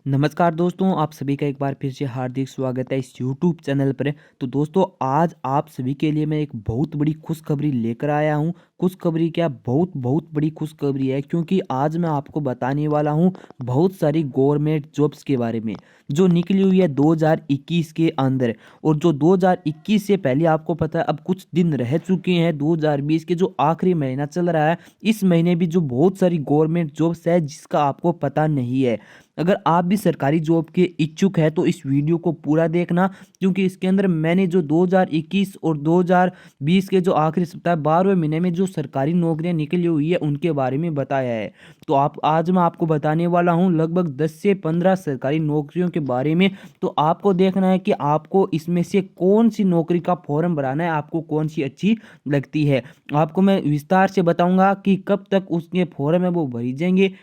नमस्कार दोस्तों, आप सभी का एक बार फिर से हार्दिक स्वागत है इस यूट्यूब चैनल पर। तो दोस्तों, आज आप सभी के लिए मैं एक बहुत बड़ी खुशखबरी लेकर आया हूँ। खुशखबरी क्या, बहुत बहुत बड़ी खुशखबरी है, क्योंकि आज मैं आपको बताने वाला हूँ बहुत सारी गवर्नमेंट जॉब्स के बारे में जो निकली हुई है 2021 के अंदर। और जो 2021 से पहले आपको पता है अब कुछ दिन रह चुके हैं 2020 के, जो आखिरी महीना चल रहा है, इस महीने भी जो बहुत सारी गवर्नमेंट जॉब्स है जिसका आपको पता नहीं है। अगर आप भी सरकारी जॉब के इच्छुक है तो इस वीडियो को पूरा देखना, क्योंकि इसके अंदर मैंने जो 2021 और 2020 के जो आखिरी सप्ताह 12वें महीने में जो सरकारी नौकरियां निकली हुई है उनके बारे में बताया है। तो आज मैं आपको बताने वाला हूं लगभग 10 से 15 सरकारी नौकरियों के बारे में। तो आपको देखना है कि आपको इसमें से कौन सी नौकरी का फॉर्म भराना है, आपको कौन सी अच्छी लगती है। आपको मैं विस्तार से बताऊंगा कि कब तक उसके फॉर्म है वो भरी जाएंगे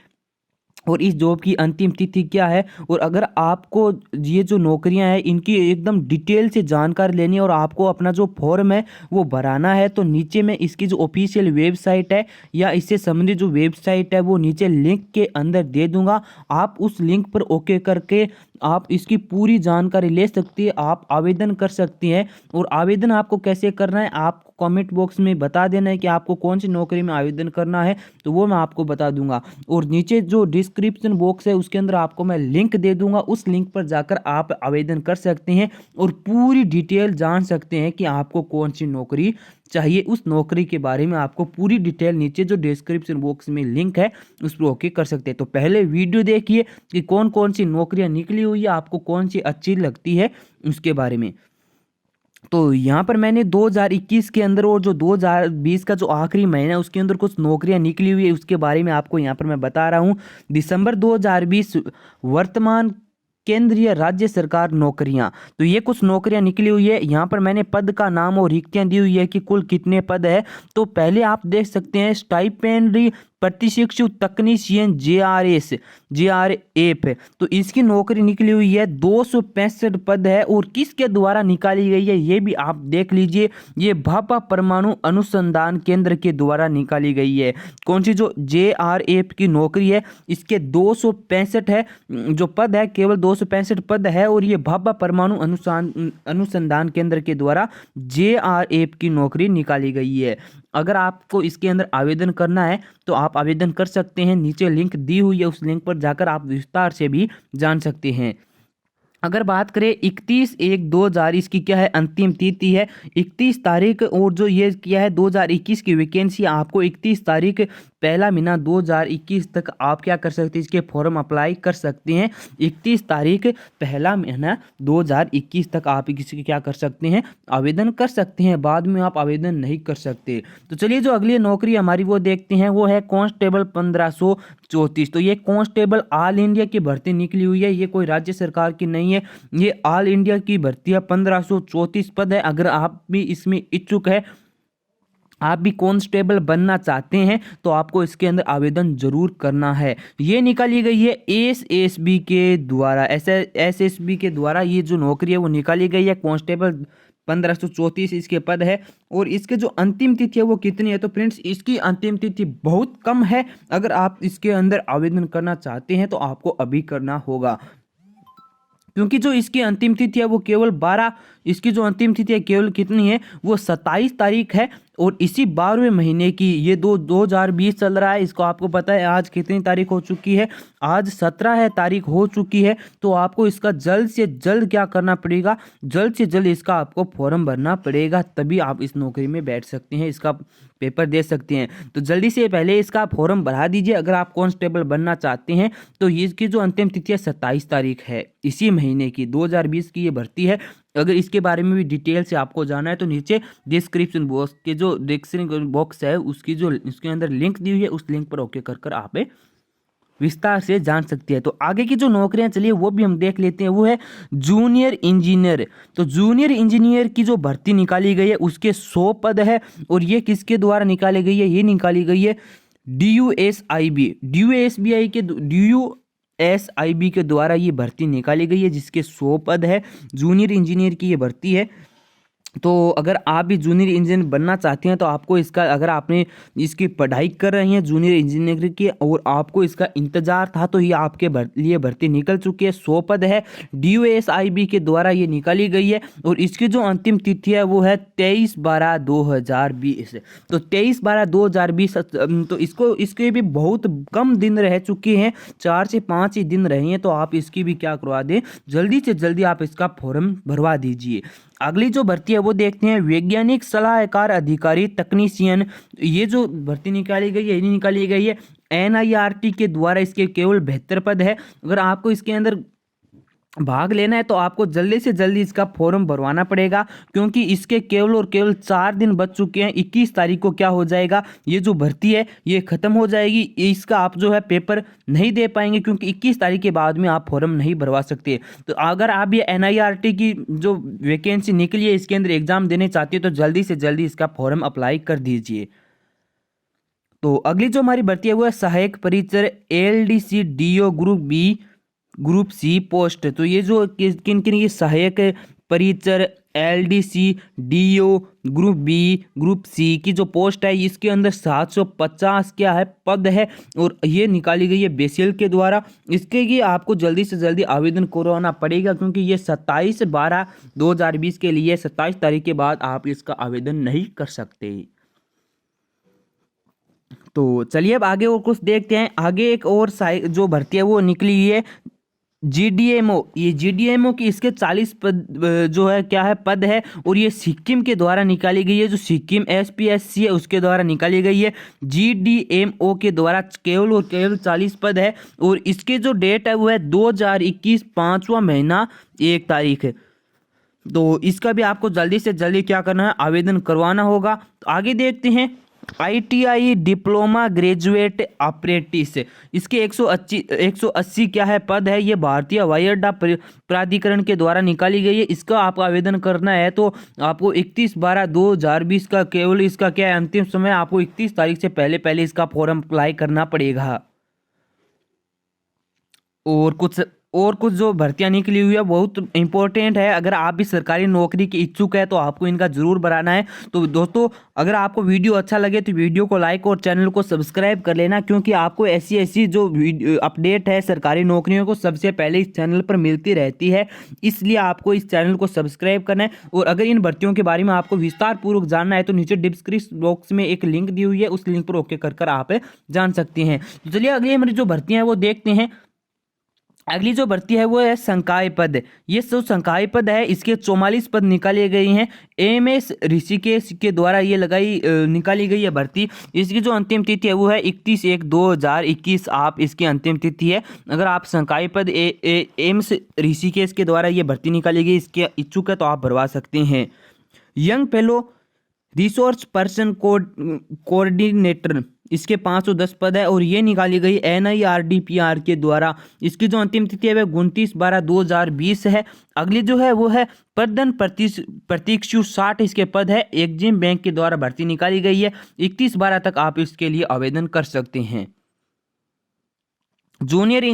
और इस जॉब की अंतिम तिथि क्या है। और अगर आपको ये जो नौकरियां हैं इनकी एकदम डिटेल से जानकारी लेनी है और आपको अपना जो फॉर्म है वो भराना है, तो नीचे में इसकी जो ऑफिशियल वेबसाइट है या इससे संबंधित जो वेबसाइट है वो नीचे लिंक के अंदर दे दूंगा। आप उस लिंक पर ओके करके आप इसकी पूरी जानकारी ले सकती है, आप आवेदन कर सकती हैं। और आवेदन आपको कैसे करना है आपको कमेंट बॉक्स में बता देना है कि आपको कौन सी नौकरी में आवेदन करना है, तो वो मैं आपको बता दूंगा। और नीचे जो डिस्क्रिप्शन बॉक्स है उसके अंदर आपको मैं लिंक दे दूंगा, उस लिंक पर जाकर आप आवेदन कर सकते हैं और पूरी डिटेल जान सकते हैं कि आपको कौन सी नौकरी चाहिए। उस नौकरी के बारे में आपको पूरी डिटेल नीचे जो डिस्क्रिप्शन बॉक्स में लिंक है उस पर ओके कर सकते हैं। तो पहले वीडियो देखिए कि कौन कौन सी नौकरियां निकली हुई है, आपको कौन सी अच्छी लगती है उसके बारे में। तो यहाँ पर मैंने 2021 के अंदर और जो 2020 का जो आखिरी महीना है उसके अंदर कुछ नौकरियां निकली हुई है उसके बारे में आपको यहाँ पर मैं बता रहा हूँ। दिसंबर 2020 वर्तमान केंद्रीय राज्य सरकार नौकरियां। तो ये कुछ नौकरियां निकली हुई है। यहाँ पर मैंने पद का नाम और रिक्तियां दी हुई है कि कुल कितने पद है। तो पहले आप देख सकते हैं स्टाइपेंडरी प्रतिशिक्षु तकनीशियन JRF। तो इसकी नौकरी निकली हुई है 265 पद है। और किसके द्वारा निकाली गई है ये भी आप देख लीजिए, ये भाभा परमाणु अनुसंधान केंद्र के द्वारा निकाली गई है। कौन सी जो JRF की नौकरी है इसके 265 है, जो पद है केवल 265 पद है। और ये भाभा परमाणु अनुसंधान केंद्र के द्वारा JRF की नौकरी निकाली गई है। अगर आपको इसके अंदर आवेदन करना है तो आप आवेदन कर सकते हैं, नीचे लिंक दी हुई है, उस लिंक पर जाकर आप विस्तार से भी जान सकते हैं। अगर बात करें 31/1/2000 इसकी क्या है अंतिम तिथि है 31 तारीख। और जो ये किया है 2021 की वैकेंसी आपको 31 तारीख पहला महीना 2021 तक आप क्या कर सकते हैं, इसके फॉर्म अप्लाई कर सकते हैं। 31 तारीख पहला महीना 2021 तक आप किसी क्या कर सकते हैं, आवेदन कर सकते हैं। बाद में आप आवेदन नहीं कर सकते। तो चलिए जो अगली नौकरी हमारी वो देखते हैं, वो है कांस्टेबल 1534। तो ये कांस्टेबल ऑल इंडिया की भर्ती निकली हुई है, ये कोई राज्य सरकार की नहीं है, ये ऑल इंडिया की भर्ती है। 1534 पद है। अगर आप भी इसमें इच्छुक है, आप भी कांस्टेबल बनना चाहते हैं, तो आपको इसके अंदर आवेदन जरूर करना है। ये निकाली गई है एसएसबी के द्वारा, एसएसबी के द्वारा ये जो नौकरी है वो निकाली गई है। कांस्टेबल 1534 इसके पद है। और इसके जो अंतिम तिथि है वो कितनी है, तो फ्रेंड्स इसकी अंतिम तिथि बहुत कम है। अगर आप इसके अंदर आवेदन करना चाहते हैं तो आपको अभी करना होगा, क्योंकि जो इसकी अंतिम तिथि है वो केवल 12, इसकी जो अंतिम तिथि है केवल कितनी है, वो 27 तारीख है। और इसी 12वें महीने की ये 2020 चल रहा है, इसको आपको पता है आज कितनी तारीख हो चुकी है, आज 17 है तारीख हो चुकी है। तो आपको इसका जल्द से जल्द क्या करना पड़ेगा, जल्द से जल्द इसका आपको फॉर्म भरना पड़ेगा, तभी आप इस नौकरी में बैठ सकते हैं, इसका पेपर दे सकते हैं। तो जल्दी से पहले इसका फॉर्म भरा दीजिए अगर आप कांस्टेबल बनना चाहते हैं। तो इसकी जो अंतिम तिथि है 27 तारीख है इसी महीने की, 2020 की ये भर्ती है। अगर इसके बारे में भी डिटेल से आपको जाना है तो नीचे डिस्क्रिप्शन बॉक्स के जो डिस्क्रिप्शन बॉक्स है उसकी जो उसके अंदर लिंक दी हुई है, उस लिंक पर ओके कर आप विस्तार से जान सकती है। तो आगे की जो नौकरियां चलिए वो भी हम देख लेते हैं, वो है जूनियर इंजीनियर। तो जूनियर इंजीनियर की जो भर्ती निकाली गई है उसके 100 पद है। और ये किसके द्वारा निकाली गई है, ये निकाली गई है DUSIB के द्वारा ये भर्ती निकाली गई है, जिसके 100 पद है। जूनियर इंजीनियर की ये भर्ती है। तो अगर आप भी जूनियर इंजीनियर बनना चाहते हैं तो आपको इसका, अगर आपने इसकी पढ़ाई कर रहे हैं जूनियर इंजीनियर की और आपको इसका इंतजार था, तो ये आपके लिए भर्ती निकल चुकी है। 100 पद है, DOSIB के द्वारा ये निकाली गई है और इसकी जो अंतिम तिथि है वो है 23/12/2020। तो 23/12/2020, तो इसके भी बहुत कम दिन रह चुके हैं, 4 से 5 ही दिन रहे हैं। तो आप इसकी भी क्या करवा दें, जल्दी से जल्दी आप इसका फॉर्म भरवा दीजिए। अगली जो भर्ती है वो देखते हैं, वैज्ञानिक सलाहकार अधिकारी तकनीशियन। ये जो भर्ती निकाली गई है, ये निकाली गई है NIRT के द्वारा। इसके केवल 72 पद है। अगर आपको इसके अंदर भाग लेना है तो आपको जल्दी से जल्दी इसका फॉर्म भरवाना पड़ेगा, क्योंकि इसके केवल और केवल 4 दिन बच चुके हैं। 21 तारीख को क्या हो जाएगा, ये जो भर्ती है ये खत्म हो जाएगी। इसका आप जो है पेपर नहीं दे पाएंगे, क्योंकि 21 तारीख के बाद में आप फॉर्म नहीं भरवा सकते। तो अगर आप ये NIRT की जो वैकेंसी निकली है इसके अंदर एग्जाम देने चाहते हो तो जल्दी से जल्दी इसका फॉर्म अप्लाई कर दीजिए। तो अगली जो हमारी भर्ती है वो है सहायक परिचर LDC DO group C post. तो ये जो किन किन की सहायक परिचर LDC DO ग्रुप सी की जो पोस्ट है, इसके अंदर 750 क्या है पद है और ये निकाली गई है BCL के द्वारा। इसके लिए आपको जल्दी से जल्दी आवेदन करवाना पड़ेगा, क्योंकि ये 27/12/2020 के लिए 27 तारीख के बाद आप इसका आवेदन नहीं कर सकते। तो चलिए अब आगे और कुछ देखते हैं। आगे एक और जो भर्ती है वो निकली है GDMO। ये GDMO की इसके 40 पद जो है क्या है पद है, और ये सिक्किम के द्वारा निकाली गई है। जो सिक्किम SPSC है उसके द्वारा निकाली गई है। GDMO के द्वारा केवल और केवल 40 पद है, और इसके जो डेट है वो है 2021 5वां महीना 1 तारीख है। तो इसका भी आपको जल्दी से जल्दी क्या करना है, आवेदन करवाना होगा। तो आगे देखते हैं ITI डिप्लोमा ग्रेजुएट अप्रेंटिस। इसके 180 क्या है पद है। ये भारतीय हवाई अड्डा प्राधिकरण के द्वारा निकाली गई है। इसका आपको आवेदन करना है तो आपको 31/12/2020 का केवल इसका क्या है अंतिम समय, आपको 31 तारीख से पहले पहले इसका फॉर्म अप्लाई करना पड़ेगा। और कुछ जो भर्तियां निकली हुई है बहुत इंपॉर्टेंट है। अगर आप भी सरकारी नौकरी के इच्छुक है तो आपको इनका जरूर भराना है। तो दोस्तों अगर आपको वीडियो अच्छा लगे तो वीडियो को लाइक और चैनल को सब्सक्राइब कर लेना, क्योंकि आपको ऐसी जो अपडेट है सरकारी नौकरियों को सबसे पहले इस चैनल पर मिलती रहती है। इसलिए आपको इस चैनल को सब्सक्राइब करना है। और अगर इन भर्तियों के बारे में आपको विस्तार पूर्वक जानना है तो नीचे डिस्क्रिप्शन बॉक्स में एक लिंक दी हुई है, उस लिंक पर ओके कर आप जान सकते हैं। तो चलिए अगली हमारी जो भर्तियां हैं वो देखते हैं। अगली जो भर्ती है वो है संकाय पद। ये जो संकाय पद है इसके 44 पद निकाले गए हैं। AMS ऋषिकेश के द्वारा ये निकाली गई है भर्ती। इसकी जो अंतिम तिथि है वो है 31/1/2021 आप इसकी अंतिम तिथि है। अगर आप संकाय पद AMS ऋषिकेश के द्वारा ये भर्ती निकाली गई इसके इच्छुक है तो आप भरवा सकते हैं। Young fellow resource person coordinator, इसके 510 पद है और ये निकाली गई NIRDPR के द्वारा। इसकी जो अंतिम तिथि है वह 29/12/2020 है। अगली जो है वो है प्रदन प्रतीक्षु 60 इसके पद है। एक्जिम बैंक के द्वारा भर्ती निकाली गई है। 31/12 तक आप इसके लिए आवेदन कर सकते हैं। जूनियर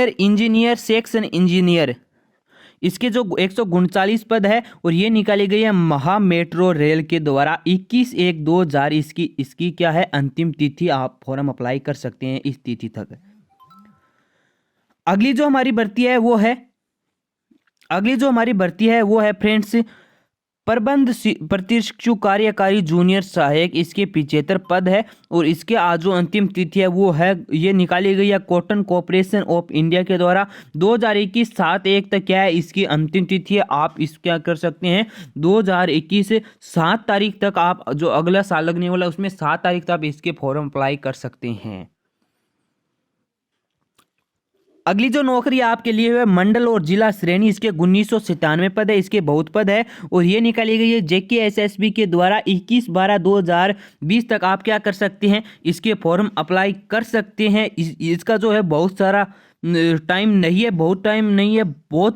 इंजीनियर सेक्शन इंजीनियर, इसके जो 139 पद है और ये निकाली गई है महा मेट्रो रेल के द्वारा। 21/1/2020 इसकी क्या है अंतिम तिथि, आप फॉर्म अप्लाई कर सकते हैं इस तिथि तक। अगली जो हमारी भर्ती है वो है फ्रेंड्स प्रबंध प्रशिक्षु कार्यकारी जूनियर सहायक। इसके 75 पद है और इसके आज जो अंतिम तिथि है वो है ये निकाली गई है कॉटन कॉर्पोरेशन ऑफ इंडिया के द्वारा। 2021 7/1 तक क्या है इसकी अंतिम तिथि है। आप इस क्या कर सकते हैं 2021 7 तारीख तक, आप जो अगला साल लगने वाला उसमें 7 तारीख तक आप इसके फॉर्म अप्लाई कर सकते हैं। अगली जो नौकरी आपके लिए है मंडल और जिला श्रेणी, इसके 1997 पद है। इसके बहुत पद है और ये निकाली गई है JKSSB के द्वारा। 21/12/2020 तक आप क्या कर सकते हैं इसके फॉर्म अप्लाई कर सकते हैं। इसका जो है बहुत सारा टाइम नहीं है, बहुत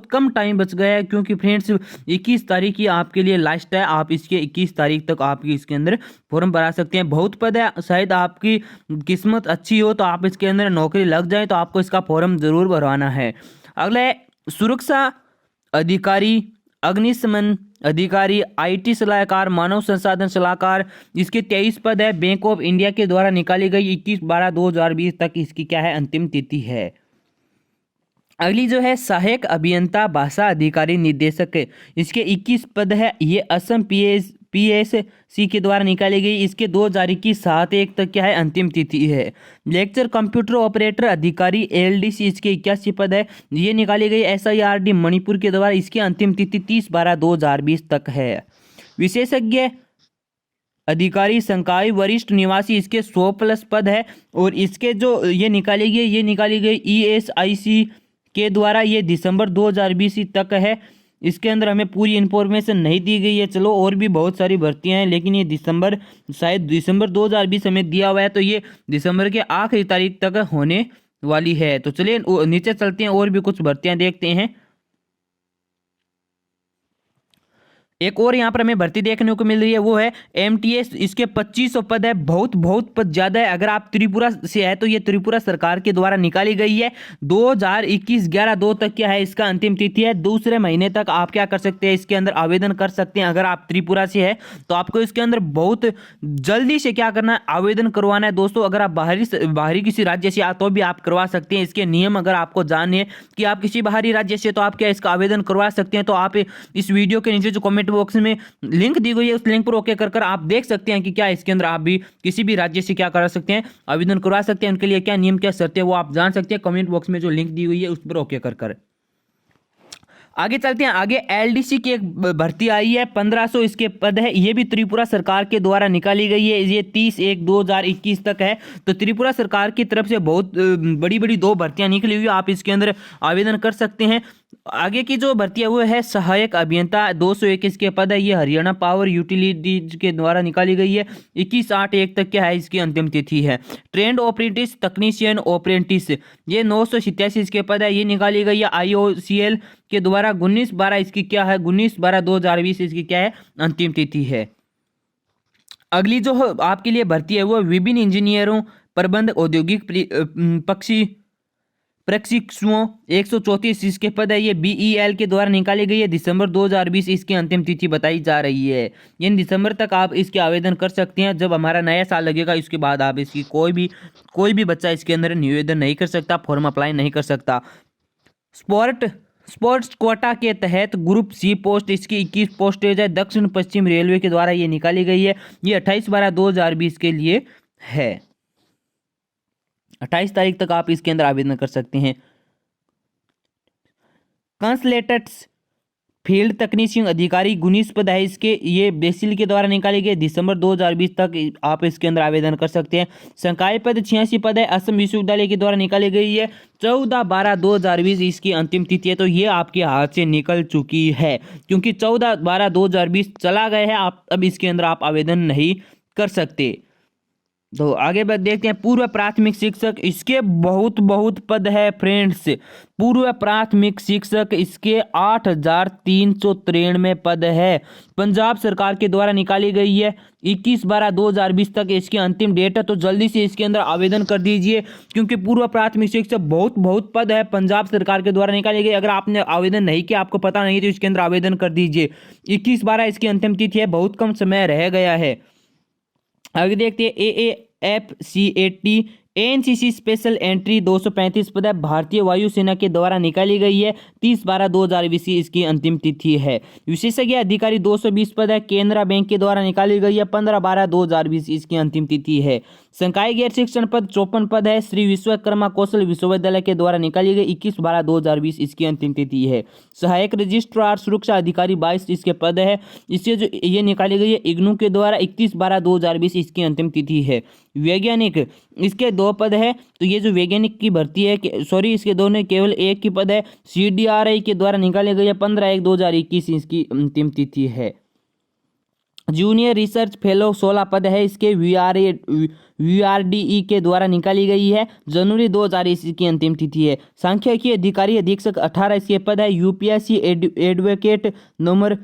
कम टाइम बच गया है, क्योंकि फ्रेंड्स 21 तारीख की आपके लिए लास्ट है। आप इसके 21 तारीख तक आप इसके अंदर फॉर्म भरा सकते हैं। बहुत पद है, शायद आपकी किस्मत अच्छी हो तो आप इसके अंदर नौकरी लग जाए तो आपको इसका फॉर्म जरूर भरवाना है। अगला है सुरक्षा अधिकारी अग्निशमन अधिकारी, IT सलाहकार, मानव संसाधन सलाहकार, इसके 23 पद है। बैंक ऑफ इंडिया के द्वारा निकाली गई 21/12/2020 तक इसकी क्या है, अंतिम तिथि है। अगली जो है सहायक अभियंता, भाषा अधिकारी, निदेशक, इसके 21 पद है। ये असम PSC के द्वारा निकाली गई, इसके 2021/7/1 तक क्या है, अंतिम तिथि है। लेक्चर कंप्यूटर ऑपरेटर अधिकारी LDC, इसके 81 पद है। ये निकाली गई SIRD मणिपुर के द्वारा, इसकी अंतिम तिथि 30/12/2020 तक है। विशेषज्ञ अधिकारी संकाय वरिष्ठ निवासी, इसके 100+ पद है। और इसके जो ये निकाली गई ESIC के द्वारा, ये दिसंबर 2020 तक है। इसके अंदर हमें पूरी इन्फॉर्मेशन नहीं दी गई है। चलो और भी बहुत सारी भर्तियां हैं, लेकिन ये शायद दिसंबर 2020 हमें दिया हुआ है, तो ये दिसंबर के आखिरी तारीख तक होने वाली है। तो चलिए नीचे चलते हैं और भी कुछ भर्तियां देखते हैं। एक और यहाँ पर हमें भर्ती देखने को मिल रही है, वो है MTS, इसके 2500 पद है। बहुत पद ज़्यादा है। अगर आप त्रिपुरा से है तो ये त्रिपुरा सरकार के द्वारा निकाली गई है। 2021/11/2 तक क्या है, इसका अंतिम तिथि है। दूसरे महीने तक आप क्या कर सकते हैं, इसके अंदर आवेदन कर सकते हैं। अगर आप त्रिपुरा से है तो आपको इसके अंदर बहुत जल्दी से क्या करना है, आवेदन करवाना है दोस्तों। अगर आप बाहरी किसी राज्य से तो भी आप करवा सकते हैं। इसके नियम अगर आपको जानने हैं कि आप किसी बाहरी राज्य से, तो आप क्या इसका आवेदन करवा सकते हैं। तो आप इस वीडियो के नीचे जो कमेंट बॉक्स में लिंक दी गई है, उस लिंक पर ओके कर आप देख सकते हैं कि क्या इसके अंदर आप भी किसी भी राज्य से क्या करा सकते हैं, आवेदन करवा सकते हैं। उनके लिए क्या नियम, क्या शर्तें, वो आप जान सकते हैं। कमेंट बॉक्स में जो लिंक दी हुई है उस पर ओके कर आगे चलते हैं। आगे LDC की एक भर्ती आई है, 1500 इसके पद है। ये भी त्रिपुरा सरकार के द्वारा निकाली गई है। ये 30/1/2021 तक है। तो त्रिपुरा सरकार की तरफ से बहुत बड़ी 2 भर्तियां निकली हुई है। आप इसके अंदर आवेदन कर सकते हैं। आगे की जो भर्ती है वो है सहायक अभियंता, 221 के पद है। ये हरियाणा पावर यूटिलिटीज के द्वारा निकाली गई है। 21/8/1 तक क्या है, इसकी अंतिम तिथि है। ट्रेंड ऑपरेटिस तकनीशियन अप्रेंटिस, ये 987 इसके पद है। ये निकाली गई है IOCL के द्वारा। 19/12 इसकी क्या है, 19/12/2020 इसकी क्या है, अंतिम तिथि है। अगली जो आपके लिए भर्ती है वो विभिन्न इंजीनियरों, प्रबंध, औद्योगिक पक्षी प्रशिक्षुओं, 134 इसके पद है। ये BEL के द्वारा निकाली गई है। दिसंबर 2020 इसकी अंतिम तिथि बताई जा रही है। यानी दिसंबर तक आप इसके आवेदन कर सकते हैं। जब हमारा नया साल लगेगा इसके बाद आप इसकी कोई भी बच्चा इसके अंदर निवेदन नहीं कर सकता, फॉर्म अप्लाई नहीं कर सकता। स्पोर्ट्स कोटा के तहत ग्रुप C पोस्ट, इसकी 21 पोस्टेज है। दक्षिण पश्चिम रेलवे के द्वारा ये निकाली गई है। ये 28/12/2020 के लिए है। 28 तारीख तक आप इसके अंदर आवेदन कर सकते हैं। कंसलेटर्स फील्ड तकनीशियन अधिकारी, 19 पद है इसके। ये बेसिल के द्वारा निकाले गए। दिसंबर 2020 तक आप इसके अंदर आवेदन कर सकते हैं। संकाय पद 86 पद है। असम विश्वविद्यालय के द्वारा निकाली गई है। 14/12/2020 इसकी अंतिम तिथि है। तो ये आपके हाथ से निकल चुकी है, क्योंकि 14/12/2020 चला गया है। आप अब इसके अंदर आप आवेदन नहीं कर सकते। तो आगे बढ़ देखते हैं। पूर्व प्राथमिक शिक्षक, इसके बहुत पद है फ्रेंड्स। पूर्व प्राथमिक शिक्षक, इसके 8393 पद है। पंजाब सरकार के द्वारा निकाली गई है। 21/12/2020 तक इसकी अंतिम डेट है। तो जल्दी से इसके अंदर आवेदन कर दीजिए, क्योंकि पूर्व प्राथमिक शिक्षक बहुत पद है, पंजाब सरकार के द्वारा निकाली गई। अगर आपने आवेदन नहीं किया, आपको पता नहीं, तो इसके अंदर आवेदन कर दीजिए। 21/12 इसकी अंतिम तिथि है। बहुत कम समय रह गया है। आगे देखते हैं। AAFCAT ANCC स्पेशल एंट्री, 235 पद है। भारतीय वायुसेना के द्वारा निकाली गई है। 30/12/2020 इसकी अंतिम तिथि है। विशेषज्ञ अधिकारी, 220 पद है। केनरा बैंक के द्वारा निकाली गई है। 15/12/2020 इसकी अंतिम तिथि है। संकाय गैर शिक्षण पद 54 पद है। श्री विश्वकर्मा कौशल विश्वविद्यालय के द्वारा निकाली गई। 21/12/2020 इसकी अंतिम तिथि है। सहायक रजिस्ट्रार सुरक्षा अधिकारी, 22 इसके पद है। इससे जो ये निकाली गई है IGNOU के द्वारा। 31/12/2020 इसकी अंतिम तिथि है। वैज्ञानिक, इसके 2 पद है। तो ये जो वैज्ञानिक की भर्ती है, इसके दोनों केवल एक की पद है। CDRI के द्वारा निकाले गए 15/1/2021 इसकी अंतिम तिथि है। जूनियर रिसर्च फेलो, 16 पद है इसके। VRDE के द्वारा निकाली गई है। जनवरी 2020 की अंतिम तिथि है। सांख्यिकी अधिकारी अधीक्षक, 18 इसके पद है। UPSC एडवोकेट नंबर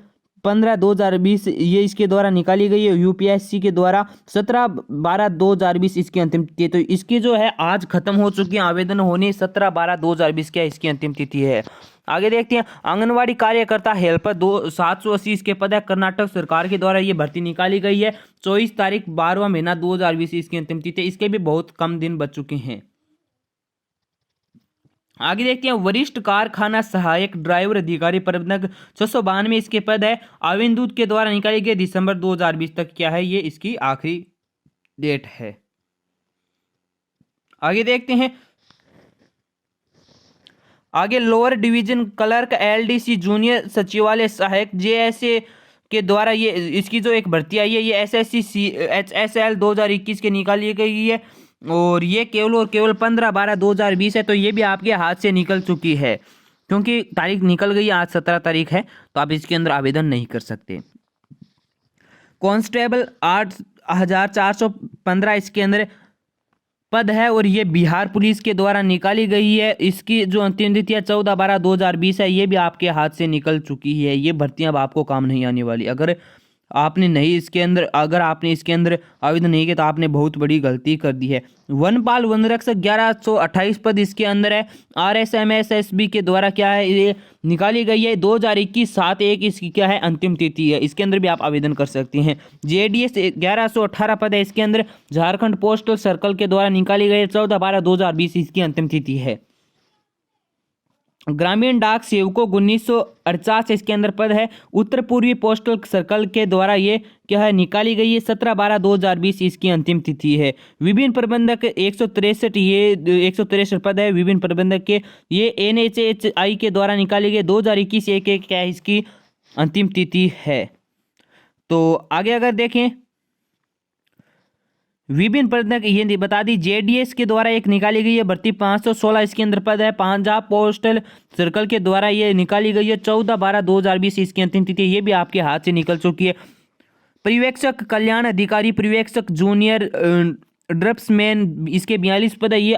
15/2020 ये इसके द्वारा निकाली गई है। यूपीएससी के द्वारा 17/12/2020 इसकी अंतिम तिथि है। तो इसकी जो है आज खत्म हो चुकी है आवेदन होने, 17/12/2020 क्या इसकी अंतिम तिथि है। आगे देखते हैं, आंगनवाड़ी कार्यकर्ता हेल्पर 780 इसके पद है। कर्नाटक सरकार के द्वारा ये भर्ती निकाली गई है। 24 तारीख 12वां महीना 2020 इसकी अंतिम तिथि है। इसके भी बहुत कम दिन बच चुके हैं। आगे देखते हैं, वरिष्ठ कारखाना सहायक ड्राइवर अधिकारी प्रबंधक 692 इसके पद है। आवेदन दूत के द्वारा निकाली गई दिसंबर 2020 तक क्या है, ये इसकी आखिरी डेट है। आगे देखते हैं, आगे lower division clerk LDC junior सचिवालय सहायक जेएसए के द्वारा ये इसकी जो एक भर्ती आई है, ये एसएससी एचएसएल 2021 के निकाली गई है और ये केवल और केवल 15/12/2020 है। तो ये भी आपके हाथ से निकल चुकी है क्योंकि तारीख निकल गई, आज 17 तारीख है, तो आप इसके अंदर आवेदन नहीं कर सकते। कांस्टेबल 8,415 इसके अंदर पद है और ये बिहार पुलिस के द्वारा निकाली गई है। इसकी जो अंतिम तिथि है 14/12/2020 है। ये भी आपके हाथ से निकल चुकी है। ये भर्तियां अब आपको काम नहीं आने वाली। अगर आपने इसके अंदर आवेदन नहीं किया तो आपने बहुत बड़ी गलती कर दी है। वनपाल वनरक्षक 1128 पद इसके अंदर है। RSMSSB के द्वारा क्या है, ये निकाली गई है। 2021-7/1 इसकी क्या है, अंतिम तिथि है। इसके अंदर भी आप आवेदन कर सकते हैं। JDS 1118 पद है इसके अंदर। झारखंड पोस्टल सर्कल के द्वारा निकाली गई है। 14/12/2020 इसकी अंतिम तिथि है। ग्रामीण डाक सेवकों 1948 इसके अंदर पद है। उत्तर पूर्वी पोस्टल सर्कल के द्वारा ये क्या है, निकाली गई है। 17/12/2020 इसकी अंतिम तिथि है। विभिन्न प्रबंधक 163 ये 163 पद है विभिन्न प्रबंधक के। ये NHHI के द्वारा निकाली गई 2021-1 क्या है, इसकी अंतिम तिथि है। तो आगे अगर देखें, विभिन्न प्रबंधक ये बता दी। JDS के द्वारा एक निकाली गई है भर्ती 516 इसके अंदर पद है। पंजाब पोस्टल सर्कल के द्वारा ये निकाली गई है। 14/12/2020 इसकी अंतिम तिथि, ये भी आपके हाथ से निकल चुकी है। पर्यवेक्षक कल्याण अधिकारी पर्यवेक्षक जूनियर ड्रफ्ट्समैन इसके 42 पद है। ये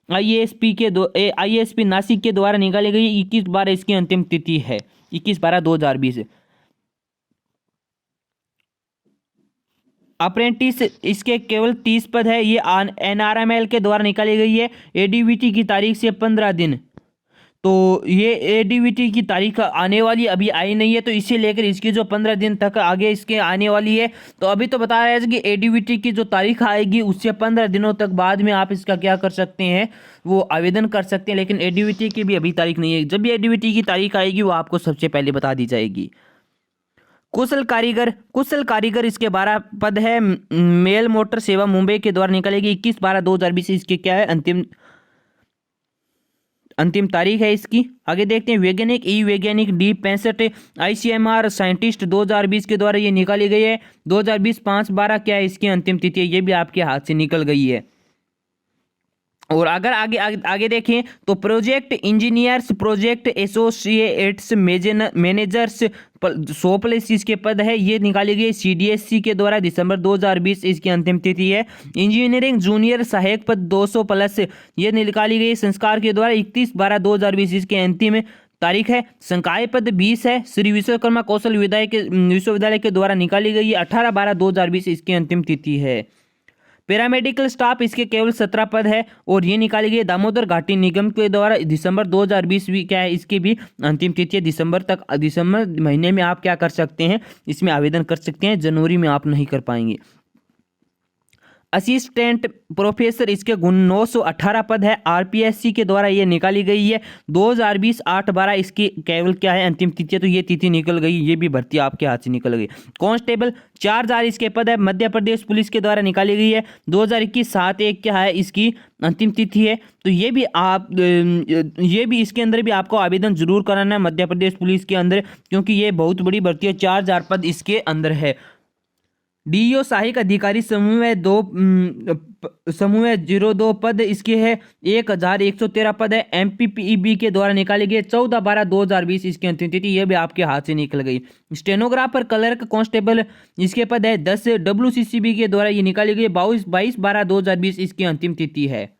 IASP नासिक के द्वारा निकाली गई 21/12 इसकी अंतिम तिथि है। 21/12/2020। अप्रेंटिस इसके केवल 30 पद है। ये NRML के द्वारा निकाली गई है। ADVT की तारीख से 15 दिन। तो ये ADVT की तारीख आने वाली अभी आई नहीं है, तो इसे लेकर इसकी जो 15 दिन तक आगे इसके आने वाली है। तो अभी तो बता रहा है कि ADVT की जो तारीख आएगी उससे 15 दिनों तक बाद में आप इसका क्या कर सकते हैं, वो आवेदन कर सकते हैं। लेकिन ADVT की भी अभी तारीख नहीं है। जब भी ADVT की तारीख आएगी वो आपको सबसे पहले बता दी जाएगी। कुशल कारीगर इसके 12 पद है। मेल मोटर सेवा मुंबई के द्वारा निकालेगी 21/12/2020 इसकी क्या है, अंतिम तारीख है इसकी। आगे देखते हैं, वैज्ञानिक वैज्ञानिक D65 ICMR साइंटिस्ट 2020 के द्वारा ये निकाली गई है। 2020-5/12 क्या है, इसकी अंतिम तिथि है। ये भी आपके हाथ से निकल गई है। और अगर आगे देखें तो project engineers project associates managers 100 plus इसके पद है। ये निकाली गई CDSC के द्वारा दिसंबर 2020 इसकी अंतिम तिथि है। इंजीनियरिंग जूनियर सहायक पद 200 प्लस ये निकाली गई संस्कार के द्वारा 31/12/2020 इसकी अंतिम तारीख है। संकाय पद 20 है। श्री विश्वकर्मा कौशल विश्वविद्यालय के द्वारा निकाली गई 18/12/2020 इसकी अंतिम तिथि है। पैरामेडिकल स्टाफ इसके केवल 17 पद है और ये निकाली गई दामोदर घाटी निगम के द्वारा दिसंबर 2020 भी क्या है, इसकी भी अंतिम तिथि है। दिसंबर महीने में आप क्या कर सकते हैं, इसमें आवेदन कर सकते हैं। जनवरी में आप नहीं कर पाएंगे। असिस्टेंट प्रोफेसर इसके 918 पद है। RPSC के द्वारा ये निकाली गई है। 2020-8/12 इसकी केवल क्या है, अंतिम तिथि है। तो ये तिथि निकल गई, ये भी भर्ती आपके हाथ से निकल गई। कांस्टेबल 4000 इसके पद है। मध्य प्रदेश पुलिस के द्वारा निकाली गई है। 2021-7/1 क्या है, इसकी अंतिम तिथि है। तो ये भी इसके अंदर भी आपको आवेदन जरूर कराना है मध्य प्रदेश पुलिस के अंदर, क्योंकि ये बहुत बड़ी भर्ती है। 4000 पद इसके अंदर है। DO सहायक अधिकारी समूह में 02 पद इसके है। 1113 पद है। MPPEB के द्वारा निकाली गई 14/12/2020 इसकी अंतिम तिथि, ये भी आपके हाथ से निकल गई। स्टेनोग्राफर क्लर्क कांस्टेबल इसके पद है 10। WCCB के द्वारा ये निकाली गई 22/12/2020 इसकी अंतिम तिथि है।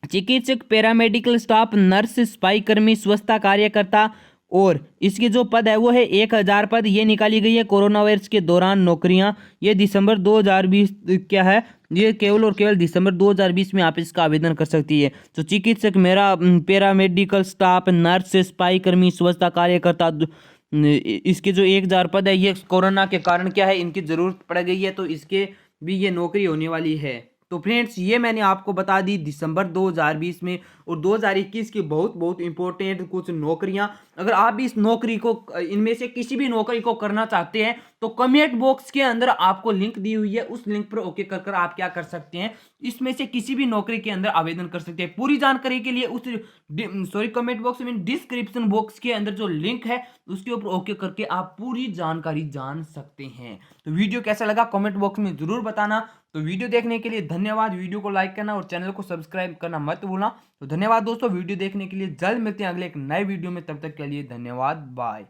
चिकित्सक पैरामेडिकल स्टाफ नर्स सिपाही कर्मी स्वच्छता कार्यकर्ता और इसके जो पद है वो है 1000 पद। ये निकाली गई है कोरोना वायरस के दौरान नौकरियां। ये दिसंबर 2020 क्या है, ये केवल और केवल दिसंबर 2020 में आप इसका आवेदन कर सकती है। तो चिकित्सक, मेरा पैरामेडिकल स्टाफ, नर्स, सफाई कर्मी, स्वच्छता कार्यकर्ता, इसके जो 1000 पद है ये कोरोना के कारण क्या है इनकी जरूरत पड़ गई है, तो इसके भी ये नौकरी होने वाली है। तो फ्रेंड्स ये मैंने आपको बता दी दिसंबर 2020 में और 2021 की बहुत बहुत इंपॉर्टेंट कुछ नौकरियां। अगर आप भी इस नौकरी को, इनमें से किसी भी नौकरी को करना चाहते हैं तो कमेंट बॉक्स के अंदर आपको लिंक दी हुई है, उस लिंक पर ओके कर आप क्या कर सकते हैं, इसमें से किसी भी नौकरी के अंदर आवेदन कर सकते हैं। पूरी जानकारी के लिए उस कमेंट बॉक्स में डिस्क्रिप्शन बॉक्स के अंदर जो लिंक है उसके ऊपर ओके करके आप पूरी जानकारी जान सकते हैं। तो वीडियो कैसा लगा कमेंट बॉक्स में जरूर बताना। तो वीडियो देखने के लिए धन्यवाद। वीडियो को लाइक करना और चैनल को सब्सक्राइब करना मत भूलना। तो धन्यवाद दोस्तों वीडियो देखने के लिए। जल्द मिलते हैं अगले एक नए वीडियो में, तब तक के लिए धन्यवाद, बाय।